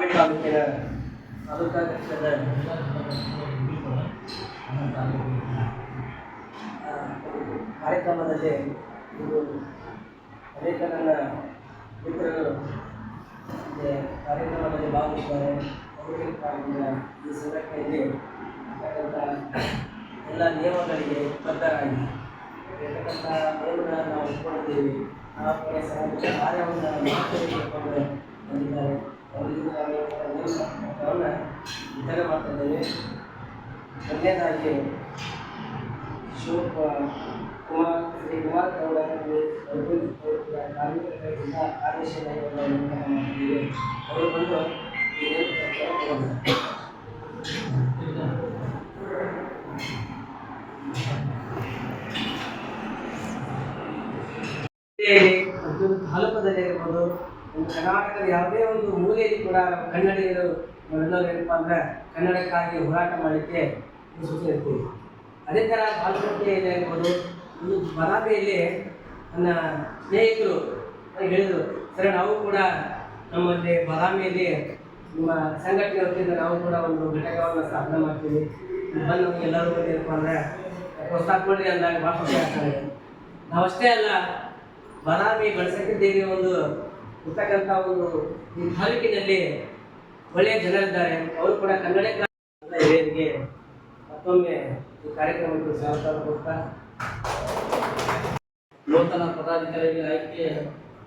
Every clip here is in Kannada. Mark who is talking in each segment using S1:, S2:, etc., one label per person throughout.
S1: ತಾಲೂಕಿನ ತಾಲೂಕಾಧ್ಯಕ್ಷದ ಕಾರ್ಯಕ್ರಮದಲ್ಲಿ ಇದು ಅನೇಕ ನನ್ನ ಮಿತ್ರರು ಕಾರ್ಯಕ್ರಮದಲ್ಲಿ ಭಾಗವಹಿಸಿದ್ದಾರೆ. ಅವರಿಗೆ ಈ ಸಂಘಟನೆಯಲ್ಲಿ ಇರ್ತಕ್ಕಂಥ ಎಲ್ಲ ನಿಯಮಗಳಿಗೆ ಬದ್ಧರಾಗಿ ಇರ್ತಕ್ಕಂಥ ನಿಯಮಗಳನ್ನು ನಾವು ಒಪ್ಪಿಕೊಂಡಿದ್ದೀವಿ. ಆ ಕಾರ್ಯವನ್ನು ಮಾತುಕೊಂಡು ಬಂದಿದ್ದಾರೆ. ಅವರಿಗೆ ನಿಯಮವನ್ನು ವಿತರಣೆ ಮಾಡ್ತಾ ಇದ್ದೇವೆ. ಮೊದಲನೇದಾಗಿ ಕುಮಾರ್ ಗೌಡ ಕಾರ್ಮಿಕರಿಂದ ಆದೇಶವನ್ನು ಮಾಡಿದ್ದೀವಿ. ಅವರು ಬಂದು ತಾಲೂಕದಲ್ಲಿ ಇರ್ಬೋದು, ಒಂದು ಕರ್ನಾಟಕದ ಯಾವುದೇ ಒಂದು ಮೂಲೆಯಲ್ಲಿ ಕೂಡ ಕನ್ನಡಿಗರು ನಾವೆಲ್ಲರೂ ಏನಪ್ಪ ಅಂದರೆ ಕನ್ನಡಕ್ಕಾಗಿ ಹೋರಾಟ ಮಾಡಲಿಕ್ಕೆ ಸೂಚನೆ ಇರ್ತೀವಿ. ಅದೇ ಥರ ಬಾಲ್ಕೋಟೆಯಲ್ಲಿ ಇರ್ಬೋದು, ಒಂದು ಬರಾಬೆಯಲ್ಲಿ ನನ್ನ ಸ್ನೇಹಿತರು ಹೇಳಿದರು, ಸರಿ ನಾವು ಕೂಡ ನಮ್ಮಲ್ಲಿ ಬಾದಾಮಿಯಲ್ಲಿ ನಿಮ್ಮ ಸಂಘಟನೆ ವತಿಯಿಂದ ನಾವು ಕೂಡ ಒಂದು ಘಟಕವನ್ನು ಸ್ಥಾಪನೆ ಮಾಡ್ತೀವಿ, ಬಂದು ನಮಗೆ ಎಲ್ಲರೂ ಏನಪ್ಪ ಅಂದರೆ ಪ್ರೋತ್ಸಾಹ ಕೊಡ್ರಿ ಅಂದಾಗ ಭಾಳ ಖುಷಿ ಆಗ್ತಾರೆ. ನಾವಷ್ಟೇ ಅಲ್ಲ, ಬಾದಾಮಿ ಬನಶಂಕರಿ ದೇವಿ ಒಂದು ಇರ್ತಕ್ಕಂಥ ಒಂದು ಈ ತಾಲೂಕಿನಲ್ಲಿ ಒಳ್ಳೆಯ ಜನರಿದ್ದಾರೆ. ಅವರು ಕೂಡ ಕನ್ನಡಕ್ಕೆ ಹಿರಿಯರಿಗೆ ಮತ್ತೊಮ್ಮೆ ಈ ಕಾರ್ಯಕ್ರಮಕ್ಕೆ ಸ್ವಾಗತ ಕೊಡ್ತಾ
S2: ನೂತನ ಪದಾಧಿಕಾರಿಗಳ ಆಯ್ಕೆ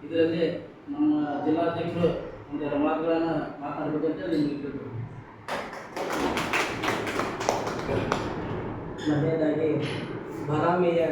S2: ಇದರಲ್ಲಿ ನಮ್ಮ ಜಿಲ್ಲಾಧ್ಯಕ್ಷರು ಒಂದೆರಡು ಮಾತುಗಳನ್ನು ಮಾತನಾಡಬೇಕಂತ ನಿಮಗೆ
S1: ಮೊದಲನೇದಾಗಿ ಬಾದಾಮಿಯ